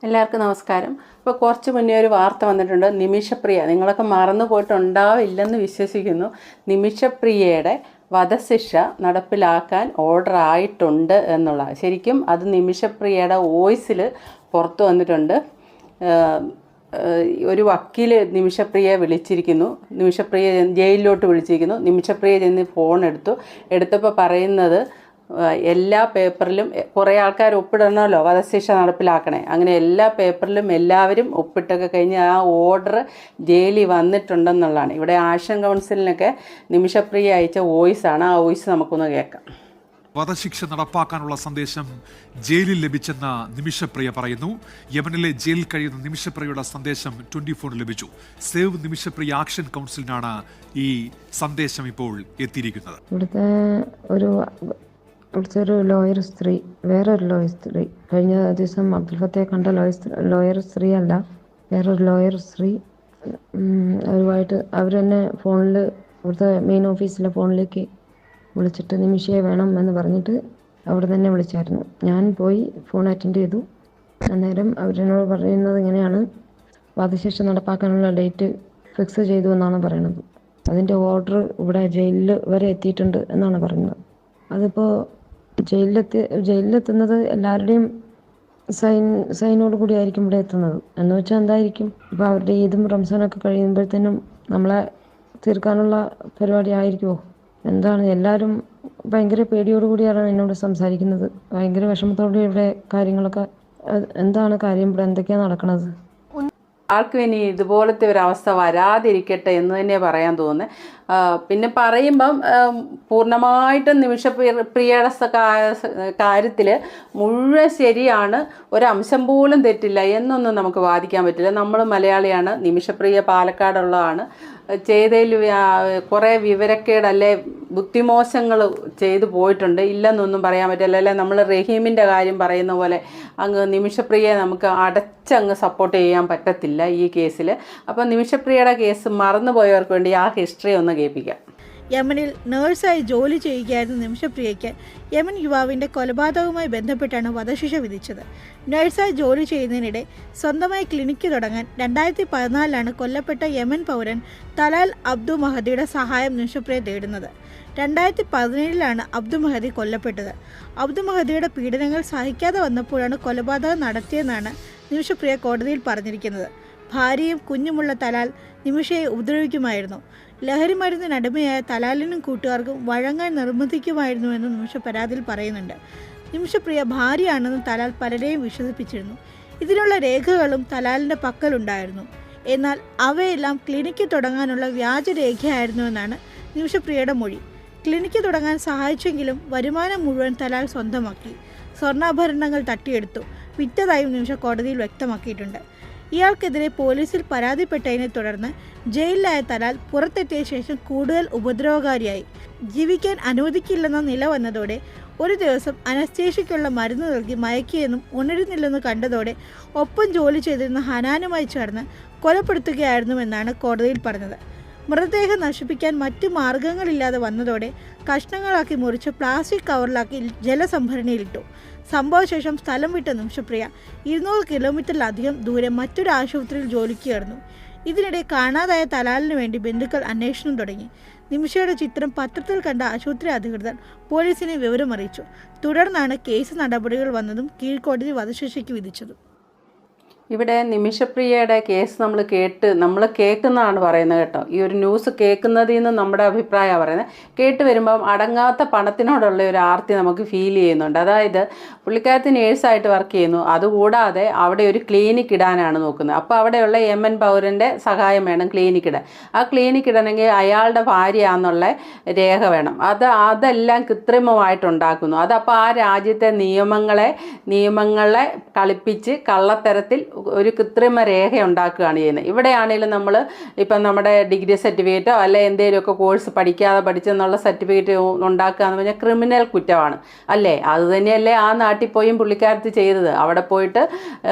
എല്ലാവർക്കും നമസ്കാരം. ഇപ്പോൾ കുറച്ച് മുന്നേ ഒരു വാർത്ത വന്നിട്ടുണ്ട്. നിമിഷപ്രിയ, നിങ്ങളൊക്കെ മറന്നു പോയിട്ടുണ്ടാവില്ലെന്ന് വിശ്വസിക്കുന്നു. നിമിഷപ്രിയയുടെ വധശിക്ഷ നടപ്പിലാക്കാൻ ഓർഡർ ആയിട്ടുണ്ട് എന്നുള്ള, ശരിക്കും അത് നിമിഷപ്രിയയുടെ വോയിസിൽ പുറത്തു വന്നിട്ടുണ്ട്. ഒരു വക്കീൽ നിമിഷപ്രിയയെ വിളിച്ചിരിക്കുന്നു. നിമിഷപ്രിയ ജയിലിലോട്ട് വിളിച്ചിരിക്കുന്നു. നിമിഷപ്രിയ ചെന്ന് ഫോൺ എടുത്തപ്പോൾ പറയുന്നത്, എല്ലാ പേപ്പറിലും കുറേ ആൾക്കാർ ഒപ്പിടണമല്ലോ വധശിക്ഷ നടപ്പിലാക്കണേ, അങ്ങനെ എല്ലാ പേപ്പറിലും എല്ലാവരും ഒപ്പിട്ടൊക്കെ കഴിഞ്ഞ് ആ ഓർഡർ ജയിലിൽ വന്നിട്ടുണ്ടെന്നുള്ളതാണ്. ഇവിടെ ആക്ഷൻ കൗൺസിലിനൊക്കെ നിമിഷപ്രിയ അയച്ച വോയിസാണ്. ആ വോയിസ് നമുക്കൊന്ന് കേൾക്കാം. വധശിക്ഷ നടപ്പാക്കാനുള്ള സന്ദേശം ജയിലിൽ ലഭിച്ചെന്ന നിമിഷപ്രിയ പറയുന്നു. യമനിലെ ജയിലിൽ കഴിയുന്ന നിമിഷപ്രിയയുടെ സന്ദേശം 24 ലഭിച്ചു. സേവ് നിമിഷപ്രിയ ആക്ഷൻ കൗൺസിലിനാണ് ഈ സന്ദേശം ഇപ്പോൾ എത്തിയിരിക്കുന്നത്. ഇവിടുത്തെ ഒരു ലോയർ സ്ത്രീ, വേറൊരു ലോയർ സ്ത്രീ, കഴിഞ്ഞ ദിവസം അബ്ദുൽ ഫത്തയെ കണ്ട ലോയർ സ്ത്രീ അല്ല, വേറൊരു ലോയർ സ്ത്രീ അവരുമായിട്ട് തന്നെ ഫോണിൽ, ഇവിടുത്തെ മെയിൻ ഓഫീസിലെ ഫോണിലേക്ക് വിളിച്ചിട്ട് നിമിഷയെ വേണം എന്ന് പറഞ്ഞിട്ട് അവിടെ തന്നെ വിളിച്ചായിരുന്നു. ഞാൻ പോയി ഫോൺ അറ്റൻഡ് ചെയ്തു. അന്നേരം അവരെന്നോട് പറയുന്നത് ഇങ്ങനെയാണ്, വധശിക്ഷ നടപ്പാക്കാനുള്ള ഡേറ്റ് ഫിക്സ് ചെയ്തു എന്നാണ് പറയുന്നത്. അതിൻ്റെ ഓർഡർ ഇവിടെ ജയിലിൽ വരെ എത്തിയിട്ടുണ്ട് എന്നാണ് പറയുന്നത്. അതിപ്പോൾ ജയിലിലെത്തുന്നത് എല്ലാവരുടെയും സൈനോട് കൂടി ആയിരിക്കും ഇവിടെ എത്തുന്നത്. എന്ന് വെച്ചാൽ എന്തായിരിക്കും, ഇപ്പോൾ അവരുടെ ഈദും റംസാനൊക്കെ കഴിയുമ്പോഴത്തേനും നമ്മളെ തീർക്കാനുള്ള പരിപാടി ആയിരിക്കുമോ? എന്താണ്, എല്ലാവരും ഭയങ്കര പേടിയോടുകൂടിയാണ് എന്നോട് സംസാരിക്കുന്നത്. ഭയങ്കര വിഷമത്തോടെ ഇവിടെ കാര്യങ്ങളൊക്കെ, എന്താണ് കാര്യം, ഇവിടെ എന്തൊക്കെയാണ് നടക്കുന്നത്? ആർക്കും ഇനി ഇതുപോലത്തെ ഒരു അവസ്ഥ വരാതിരിക്കട്ടെ എന്ന് തന്നെ പറയാൻ തോന്നുന്നത്. പിന്നെ പറയുമ്പം പൂർണ്ണമായിട്ടും നിമിഷപ്രിയയുടെ കാര്യത്തിൽ മുഴുവൻ ശരിയാണ്, ഒരംശം പോലും തെറ്റില്ല എന്നൊന്നും നമുക്ക് വാദിക്കാൻ പറ്റില്ല. നമ്മൾ മലയാളിയാണ്, നിമിഷപ്രിയ പാലക്കാടുള്ളതാണ്. ചെയ്തതിൽ കുറേ വിവരക്കേടല്ലേ ബുദ്ധിമോശങ്ങൾ ചെയ്തു പോയിട്ടുണ്ട്, ഇല്ലെന്നൊന്നും പറയാൻ പറ്റില്ല. അല്ലെ നമ്മൾ റഹീമിൻ്റെ കാര്യം പറയുന്ന പോലെ അങ്ങ് നിമിഷപ്രിയയെ നമുക്ക് അടച്ചങ്ങ് സപ്പോർട്ട് ചെയ്യാൻ പറ്റത്തില്ല ഈ കേസിൽ. അപ്പോൾ നിമിഷപ്രിയയുടെ കേസ് മറന്നുപോയവർക്ക് വേണ്ടി ആ ഹിസ്റ്ററി ഒന്ന് കേൾപ്പിക്കാം. യമനിൽ നേഴ്സായി ജോലി ചെയ്യുകയായിരുന്ന നിമിഷപ്രിയയ്ക്ക് യമൻ യുവാവിൻ്റെ കൊലപാതകവുമായി ബന്ധപ്പെട്ടാണ് വധശിക്ഷ വിധിച്ചത്. നേഴ്സായി ജോലി ചെയ്യുന്നതിനിടെ സ്വന്തമായി ക്ലിനിക്ക് തുടങ്ങാൻ 2014 കൊല്ലപ്പെട്ട യമൻ പൗരൻ തലാൽ അബ്ദു മഹദിയുടെ സഹായം നിമിഷപ്രിയ തേടുന്നത്. 2017 അബ്ദു മഹദി കൊല്ലപ്പെട്ടത്. അബ്ദു മഹദിയുടെ പീഡനങ്ങൾ സഹിക്കാതെ വന്നപ്പോഴാണ് കൊലപാതകം നടത്തിയെന്നാണ് നിമിഷപ്രിയ കോടതിയിൽ പറഞ്ഞിരിക്കുന്നത്. ഭാര്യയും കുഞ്ഞുമുള്ള തലാൽ നിമിഷയെ ഉപദ്രവിക്കുമായിരുന്നു. ലഹരി മരുന്നിനടിമയായ തലാലിനും കൂട്ടുകാർക്കും വഴങ്ങാൻ നിർബന്ധിക്കുമായിരുന്നുവെന്ന് നിമിഷ പരാതിയിൽ പറയുന്നുണ്ട്. നിമിഷപ്രിയ ഭാര്യയാണെന്ന് തലാൽ പലരെയും വിശ്വസിപ്പിച്ചിരുന്നു. ഇതിനുള്ള രേഖകളും തലാലിൻ്റെ പക്കലുണ്ടായിരുന്നു. എന്നാൽ അവയെല്ലാം ക്ലിനിക്ക് തുടങ്ങാനുള്ള വ്യാജരേഖയായിരുന്നുവെന്നാണ് നിമിഷപ്രിയയുടെ മൊഴി. ക്ലിനിക്ക് തുടങ്ങാൻ സഹായിച്ചെങ്കിലും വരുമാനം മുഴുവൻ തലാൽ സ്വന്തമാക്കി. സ്വർണ്ണാഭരണങ്ങൾ തട്ടിയെടുത്തു, വിറ്റതായും നിമിഷ കോടതിയിൽ വ്യക്തമാക്കിയിട്ടുണ്ട്. ഇയാൾക്കെതിരെ പോലീസിൽ പരാതിപ്പെട്ടതിനെ തുടർന്ന് ജയിലിലായ തലാൽ പുറത്തെത്തിയ ശേഷം കൂടുതൽ ഉപദ്രവകാരിയായി. ജീവിക്കാൻ അനുവദിക്കില്ലെന്ന നില വന്നതോടെ ഒരു ദിവസം അനസ്തേഷ്യയ്ക്കുള്ള മരുന്ന് നൽകി മയക്കിയെന്നും ഉണരുന്നില്ലെന്ന് കണ്ടതോടെ ഒപ്പം ജോലി ചെയ്തിരുന്ന ഹനാനുമായി ചേർന്ന് കൊലപ്പെടുത്തുകയായിരുന്നുവെന്നാണ് കോടതിയിൽ പറഞ്ഞത്. മൃതദേഹം നശിപ്പിക്കാൻ മറ്റു മാർഗങ്ങളില്ലാതെ വന്നതോടെ കഷ്ണങ്ങളാക്കി മുറിച്ച് പ്ലാസ്റ്റിക് കവറിലാക്കി ജലസംഭരണിയിലിട്ടു. സംഭവശേഷം സ്ഥലം വിട്ട നിമിഷപ്രിയ 200 കിലോമീറ്ററിലധികം ദൂരെ മറ്റൊരു ആശുപത്രിയിൽ ജോലിക്ക് ചേർന്നു. ഇതിനിടെ കാണാതായ തലാലിന് വേണ്ടി ബന്ധുക്കൾ അന്വേഷണം തുടങ്ങി. നിമിഷയുടെ ചിത്രം പത്രത്തിൽ കണ്ട ആശുപത്രി അധികൃതർ പോലീസിനെ വിവരമറിയിച്ചു. തുടർന്നാണ് കേസ് നടപടികൾ വന്നതും കീഴ്ക്കോടതി വധശിക്ഷയ്ക്ക് വിധിച്ചതും. ഇവിടെ നിമിഷപ്രിയയുടെ കേസ് നമ്മൾ കേൾക്കുന്നതാണ് പറയുന്നത് കേട്ടോ. ഈ ഒരു ന്യൂസ് കേൾക്കുന്നതിൽ നിന്ന് നമ്മുടെ അഭിപ്രായമാണ് പറയുന്നത്. കേട്ട് വരുമ്പം അടങ്ങാത്ത പണത്തിനോടുള്ള ഒരു ആർത്തി നമുക്ക് ഫീൽ ചെയ്യുന്നുണ്ട്. അതായത് പുള്ളിക്കാരത്തി നേഴ്സായിട്ട് വർക്ക് ചെയ്യുന്നു, അതുകൂടാതെ അവിടെ ഒരു ക്ലിനിക്ക് ഇടാനാണ് നോക്കുന്നത്. അപ്പോൾ അവിടെയുള്ള യമൻ പൗരൻ്റെ സഹായം വേണം ക്ലിനിക്ക് ഇടാൻ. ആ ക്ലിനിക്ക് ഇടണമെങ്കിൽ അയാളുടെ ഭാര്യയാണെന്നുള്ള രേഖ വേണം. അതെല്ലാം കൃത്രിമമായിട്ടുണ്ടാക്കുന്നു. അതപ്പോൾ ആ രാജ്യത്തെ നിയമങ്ങളെ കളിപ്പിച്ച് കള്ളത്തരത്തിൽ ഒരു കൃത്രിമ രേഖ ഉണ്ടാക്കുകയാണ് ചെയ്യുന്നത്. ഇവിടെയാണെങ്കിലും നമ്മൾ ഇപ്പം നമ്മുടെ ഡിഗ്രി സർട്ടിഫിക്കറ്റോ അല്ലെ എന്തെങ്കിലുമൊക്കെ കോഴ്സ് പഠിച്ചെന്നുള്ള സർട്ടിഫിക്കറ്റ് ഉണ്ടാക്കുക എന്ന് പറഞ്ഞാൽ ക്രിമിനൽ കുറ്റമാണ് അല്ലേ? അത് തന്നെയല്ലേ ആ നാട്ടിൽ പോയും പുള്ളിക്കാരത്ത് ചെയ്തത്. അവിടെ പോയിട്ട്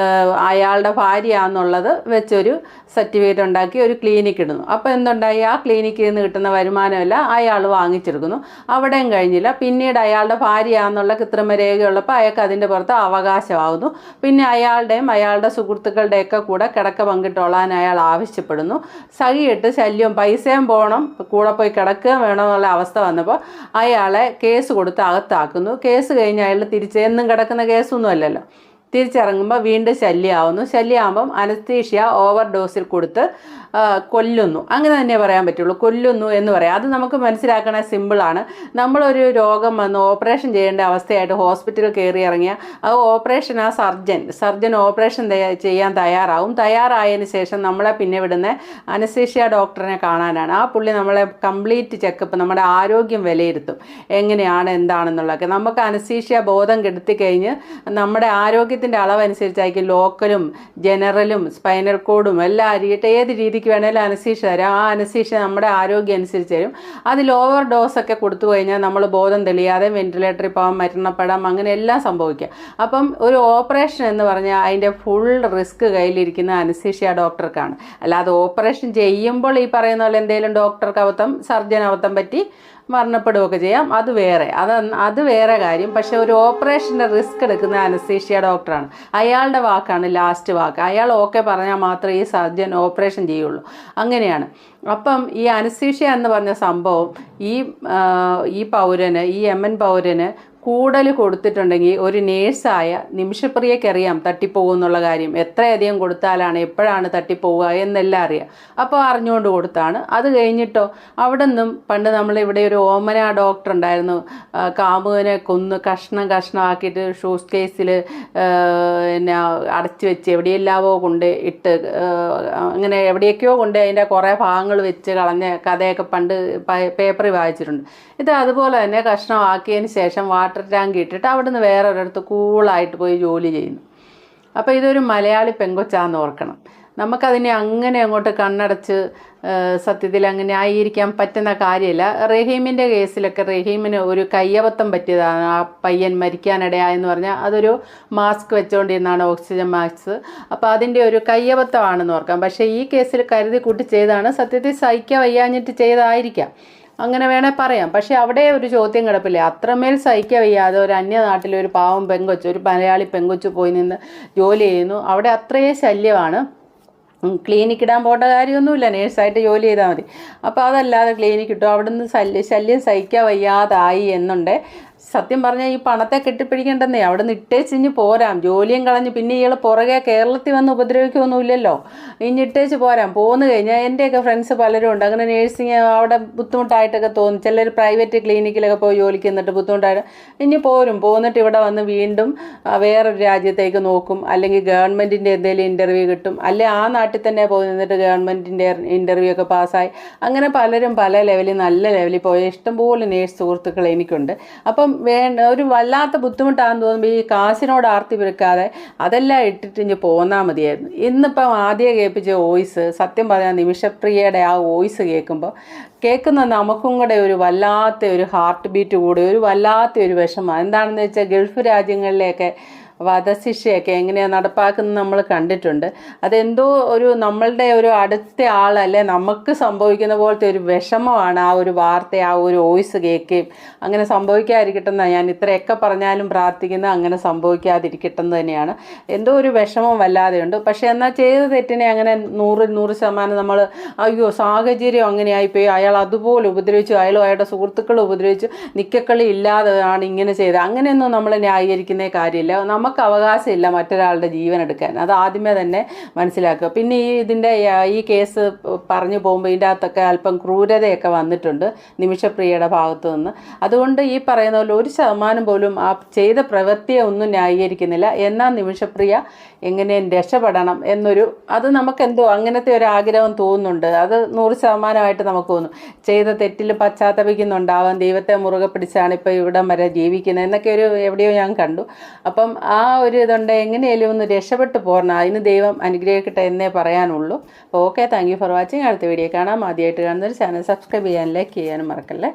അയാളുടെ ഭാര്യയാണെന്നുള്ളത് വെച്ചൊരു സർട്ടിഫിക്കറ്റ് ഉണ്ടാക്കി ഒരു ക്ലിനിക്ക് ഇടുന്നു. അപ്പോൾ എന്തുണ്ടായി? ആ ക്ലിനിക്കിൽ നിന്ന് കിട്ടുന്ന വരുമാനമല്ല അയാൾ വാങ്ങിച്ചെടുക്കുന്നു. അവിടെയും കഴിഞ്ഞില്ല, പിന്നീട് അയാളുടെ ഭാര്യയാണെന്നുള്ള കൃത്രിമ രേഖയുള്ളപ്പോൾ അയാൾക്ക് അതിൻ്റെ പുറത്ത് അവകാശമാകുന്നു. പിന്നെ അയാളുടെ സുഹൃത്തുക്കളുടെയൊക്കെ കൂടെ കിടക്ക പങ്കിട്ടോളാൻ അയാൾ ആവശ്യപ്പെടുന്നു. സഹിയിട്ട് ശല്യവും പൈസയും പോകണം, കൂടെ പോയി കിടക്കുകയും വേണമെന്നുള്ള അവസ്ഥ വന്നപ്പോൾ അയാളെ കേസ് കൊടുത്ത് അകത്താക്കുന്നു. കേസ് കഴിഞ്ഞ് അയാൾ എന്നും കിടക്കുന്ന കേസൊന്നും അല്ലല്ലോ. തിരിച്ചിറങ്ങുമ്പോൾ വീണ്ടും ശല്യമാകുമ്പം അനസ്തീഷ്യ ഓവർ ഡോസിൽ കൊടുത്ത് കൊല്ലുന്നു. അങ്ങനെ തന്നെ പറയാൻ പറ്റുള്ളൂ, കൊല്ലുന്നു എന്ന് പറയാം. അത് നമുക്ക് മനസ്സിലാക്കണ സിമ്പിളാണ്. നമ്മളൊരു രോഗം വന്ന് ഓപ്പറേഷൻ ചെയ്യേണ്ട അവസ്ഥയായിട്ട് ഹോസ്പിറ്റലിൽ കയറി ഇറങ്ങിയാൽ അത് ഓപ്പറേഷൻ ആ സർജൻ ഓപ്പറേഷൻ ചെയ്യാൻ തയ്യാറായതിന് ശേഷം നമ്മളെ പിന്നെ വിടുന്ന അനസ്തീഷ്യ ഡോക്ടറിനെ കാണാനാണ്. ആ പുള്ളി നമ്മളെ കംപ്ലീറ്റ് ചെക്കപ്പ്, നമ്മുടെ ആരോഗ്യം വിലയിരുത്തും, എങ്ങനെയാണ് എന്താണെന്നുള്ളതൊക്കെ. നമുക്ക് അനസ്തീഷ്യ ബോധം കെടുത്തി കഴിഞ്ഞ് നമ്മുടെ ആരോഗ്യത്തിൻ്റെ അളവനുസരിച്ചായിരിക്കും ലോക്കലും ജനറലും സ്പൈനൽ കോഡും എല്ലാം അരിയിട്ട് ഏത് രീതിക്ക് വേണേലും അനസ്തീഷ്യ തരാം. ആ അനസ്തീഷ്യ നമ്മുടെ ആരോഗ്യം അനുസരിച്ച് തരും. അതിൽ ഓവർ ഡോസൊക്കെ കൊടുത്തു കഴിഞ്ഞാൽ നമ്മൾ ബോധം തെളിയാതെ വെന്റിലേറ്ററിൽ പോകാം, മരണപ്പെടാം, അങ്ങനെ എല്ലാം സംഭവിക്കാം. അപ്പം ഒരു ഓപ്പറേഷൻ എന്ന് പറഞ്ഞാൽ അതിൻ്റെ ഫുൾ റിസ്ക് കയ്യിലിരിക്കുന്ന അനസ്തീഷ്യ ഡോക്ടർക്കാണ്. അല്ലാതെ ഓപ്പറേഷൻ ചെയ്യുമ്പോൾ ഈ പറയുന്ന പോലെ എന്തെങ്കിലും ഡോക്ടർക്ക് സർജൻ അബദ്ധം പറ്റി മരണപ്പെടുകയൊക്കെ ചെയ്യാം, അത് വേറെ കാര്യം. പക്ഷെ ഒരു ഓപ്പറേഷൻ്റെ റിസ്ക് എടുക്കുന്ന അനസ്തീഷ്യ ഡോക്ടറാണ്. അയാളുടെ വാക്കാണ് ലാസ്റ്റ് വാക്ക്. അയാൾ ഓക്കെ പറഞ്ഞാൽ മാത്രമേ ഈ സർജൻ ഓപ്പറേഷൻ ചെയ്യുള്ളൂ. അങ്ങനെയാണ്. അപ്പം ഈ അനസ്തീഷ്യ എന്ന് പറഞ്ഞ സംഭവം ഈ യമൻ പൗരന് കൂടുതൽ കൊടുത്തിട്ടുണ്ടെങ്കിൽ ഒരു നേഴ്സായ നിമിഷപ്രിയക്കറിയാം തട്ടിപ്പോകും എന്നുള്ള കാര്യം. എത്രയധികം കൊടുത്താലാണ് എപ്പോഴാണ് തട്ടിപ്പോവുക എന്നെല്ലാം അറിയാം. അപ്പോൾ അറിഞ്ഞുകൊണ്ട് കൊടുത്താണ്. അത് കഴിഞ്ഞിട്ടോ അവിടെ നിന്നും പണ്ട് നമ്മളിവിടെ ഒരു ഓമന ഡോക്ടർ ഉണ്ടായിരുന്നു. കാമുകനെ കൊന്ന് കഷ്ണമാക്കിയിട്ട് ഷൂസ് കേസിൽ പിന്നെ അടച്ചു വെച്ച് എവിടെയെല്ലാവോ കൊണ്ട് ഇട്ട് അങ്ങനെ എവിടെയൊക്കെയോ കൊണ്ട് അതിൻ്റെ കുറേ ഭാഗങ്ങൾ വെച്ച് കളഞ്ഞ കഥയൊക്കെ പണ്ട് പേപ്പറിൽ വായിച്ചിട്ടുണ്ട്. ഇത് അതുപോലെ തന്നെ കഷ്ണമാക്കിയതിന് ശേഷം വാട്ടർ ടാങ്ക് ഇട്ടിട്ട് അവിടെ നിന്ന് വേറെ ഒരിടത്ത് കൂളായിട്ട് പോയി ജോലി ചെയ്യുന്നു. അപ്പോൾ ഇതൊരു മലയാളി പെങ്കൊച്ചാന്ന് ഓർക്കണം. നമുക്കതിനെ അങ്ങനെ അങ്ങോട്ട് കണ്ണടച്ച് സത്യത്തിൽ അങ്ങനെ ആയിരിക്കാൻ പറ്റുന്ന കാര്യമില്ല. റഹീമിൻ്റെ കേസിലൊക്കെ റഹീമിന് ഒരു കയ്യബദ്ധം പറ്റിയതാണ്. ആ പയ്യൻ മരിക്കാനിടയായെന്ന് പറഞ്ഞാൽ അതൊരു മാസ്ക് വെച്ചുകൊണ്ടിരുന്നാണ്, ഓക്സിജൻ മാസ്ക്. അപ്പോൾ അതിൻ്റെ ഒരു കയ്യബദ്ധമാണെന്ന് ഓർക്കാം. പക്ഷേ ഈ കേസിൽ കരുതി കൂട്ടി ചെയ്താണ്. സത്യത്തിൽ സഹിക്കാൻ വയ്യാഞ്ഞിട്ട് ചെയ്തതായിരിക്കാം, അങ്ങനെ വേണേൽ പറയാം. പക്ഷെ അവിടെ ഒരു ചോദ്യം കിടപ്പില്ലേ? അത്രമേൽ സഹിക്കാൻ വയ്യാതെ ഒരു അന്യനാട്ടിലെ ഒരു പാവം പെങ്കൊച്ച്, ഒരു മലയാളി പെങ്കൊച്ച് പോയി നിന്ന് ജോലി ചെയ്യുന്നു. അവിടെ അത്രയും ശല്യമാണ്. ക്ലിനിക്ക് ഇടാൻ പോകേണ്ട കാര്യമൊന്നുമില്ല, നേഴ്സായിട്ട് ജോലി ചെയ്താൽ മതി. അപ്പോൾ അതല്ലാതെ ക്ലിനിക്ക് ഇട്ടു. അവിടെ നിന്ന് ശല്യം സഹിക്കാൻ വയ്യാതായി എന്നുണ്ട്. സത്യം പറഞ്ഞാൽ ഈ പണത്തെ കെട്ടിപ്പിടിക്കേണ്ടെന്നേ, അവിടെ നിന്ന് ഇട്ടേച്ചിഞ്ഞ് പോരാം. ജോലിയും കളഞ്ഞ് പിന്നെ ഇയാൾ പുറകെ കേരളത്തിൽ വന്ന് ഉപദ്രവിക്കൊന്നുമില്ലല്ലോ, ഇനി ഇട്ടേച്ച് പോരാം. പോന്നു കഴിഞ്ഞാൽ എൻ്റെയൊക്കെ ഫ്രണ്ട്സ് പലരും ഉണ്ട് അങ്ങനെ നേഴ്സിങ് അവിടെ ബുദ്ധിമുട്ടായിട്ടൊക്കെ തോന്നും. ചിലർ പ്രൈവറ്റ് ക്ലിനിക്കിലൊക്കെ പോയി ജോലിക്ക് നിന്നിട്ട് ബുദ്ധിമുട്ടായിട്ട് ഇനി പോന്നിട്ട് ഇവിടെ വന്ന് വീണ്ടും വേറൊരു രാജ്യത്തേക്ക് നോക്കും, അല്ലെങ്കിൽ ഗവൺമെൻറ്റിൻ്റെ എന്തെങ്കിലും ഇൻ്റർവ്യൂ കിട്ടും, അല്ലെങ്കിൽ ആ നാട്ടിൽ തന്നെ പോയി നിന്നിട്ട് ഗവൺമെൻറ്റിൻ്റെ ഇൻ്റർവ്യൂ ഒക്കെ പാസ്സായി. അങ്ങനെ പലരും പല ലെവലിൽ നല്ല ലെവലിൽ പോയ ഇഷ്ടംപോലെ നേഴ്സ് സുഹൃത്തുക്കൾ എനിക്കുണ്ട്. അപ്പം ഒരു വല്ലാത്ത ബുദ്ധിമുട്ടാണെന്ന് തോന്നുമ്പോൾ ഈ കാശിനോട് ആർത്തി പിറക്കാതെ അതെല്ലാം ഇട്ടിട്ട് ഇഞ്ഞ് പോന്നാൽ മതിയായിരുന്നു. ഇന്നിപ്പം ആദ്യം കേൾപ്പിച്ച വോയിസ്, സത്യം പറഞ്ഞാൽ നിമിഷപ്രിയയുടെ ആ വോയിസ് കേൾക്കുന്ന നമുക്കും കൂടെ ഒരു വല്ലാത്ത ഒരു ഹാർട്ട് ബീറ്റ് കൂടി, ഒരു വല്ലാത്ത ഒരു വിഷമം. എന്താണെന്ന് വെച്ചാൽ ഗൾഫ് രാജ്യങ്ങളിലെയൊക്കെ വധശിക്ഷയൊക്കെ എങ്ങനെയാണ് നടപ്പാക്കുന്നത് നമ്മൾ കണ്ടിട്ടുണ്ട്. അതെന്തോ ഒരു നമ്മളുടെ ഒരു അടുത്ത ആളല്ലേ നമുക്ക് സംഭവിക്കുന്ന പോലത്തെ ഒരു വിഷമമാണ് ആ ഒരു വാർത്ത, ആ ഒരു വോയിസ് കേൾക്കുകയും. അങ്ങനെ സംഭവിക്കാതിരിക്കട്ടെന്ന് ഞാൻ ഇത്രയൊക്കെ പറഞ്ഞാലും പ്രാർത്ഥിക്കുന്നത്, അങ്ങനെ സംഭവിക്കാതിരിക്കട്ടെന്ന് തന്നെയാണ്. എന്തോ ഒരു വിഷമം വല്ലാതെയുണ്ട്. പക്ഷേ എന്നാൽ ചെയ്ത തെറ്റിനെ അങ്ങനെ 100% നമ്മൾ അയ്യോ സാഹചര്യം അങ്ങനെ ആയിപ്പോയി, അയാൾ അതുപോലെ ഉപദ്രവിച്ചു, അയാളുടെ സുഹൃത്തുക്കൾ ഉപദ്രവിച്ചു, നിക്കക്കളി ഇല്ലാതെ ആണ് ഇങ്ങനെ ചെയ്തത്, അങ്ങനെയൊന്നും നമ്മൾ ന്യായീകരിക്കുന്നേ കാര്യമില്ല. നമുക്ക് അവകാശമില്ല മറ്റൊരാളുടെ ജീവൻ എടുക്കാൻ, അത് ആദ്യമേ തന്നെ മനസ്സിലാക്കുക. പിന്നെ ഈ കേസ് പറഞ്ഞു പോകുമ്പോൾ ഇതിൻ്റെ അകത്തൊക്കെ അല്പം ക്രൂരതയൊക്കെ വന്നിട്ടുണ്ട് നിമിഷപ്രിയയുടെ ഭാഗത്തു നിന്ന്. അതുകൊണ്ട് ഈ പറയുന്ന പോലെ 1% പോലും ആ ചെയ്ത പ്രവൃത്തിയെ ഒന്നും ന്യായീകരിക്കുന്നില്ല. എന്നാൽ നിമിഷപ്രിയ എങ്ങനെയും രക്ഷപ്പെടണം അത് നമുക്കെന്തോ അങ്ങനത്തെ ഒരു ആഗ്രഹം തോന്നുന്നുണ്ട്. അത് 100% നമുക്ക് തോന്നും. ചെയ്ത തെറ്റിൽ പശ്ചാത്തപിക്കുന്നുണ്ടാവാം, ദൈവത്തെ മുറുകെ പിടിച്ചാണ് ഇപ്പോൾ ഇവിടം വരെ ജീവിക്കുന്നത് എന്നൊക്കെ എവിടെയോ ഞാൻ കണ്ടു. അപ്പം ആ ഒരു ഇതുണ്ട്, എങ്ങനെയാലും ഒന്ന് രക്ഷപ്പെട്ടു പോരണം. അതിന് ദൈവം അനുഗ്രഹിക്കട്ടെ എന്നേ പറയാനുള്ളൂ. Okay, thank you for watching. അടുത്ത വീഡിയോ കാണാം. ആദ്യമായിട്ട് കാണുന്നൊരു ചാനൽ സബ്സ്ക്രൈബ് ചെയ്യാനും ലൈക്ക് ചെയ്യാനും മറക്കല്ലേ.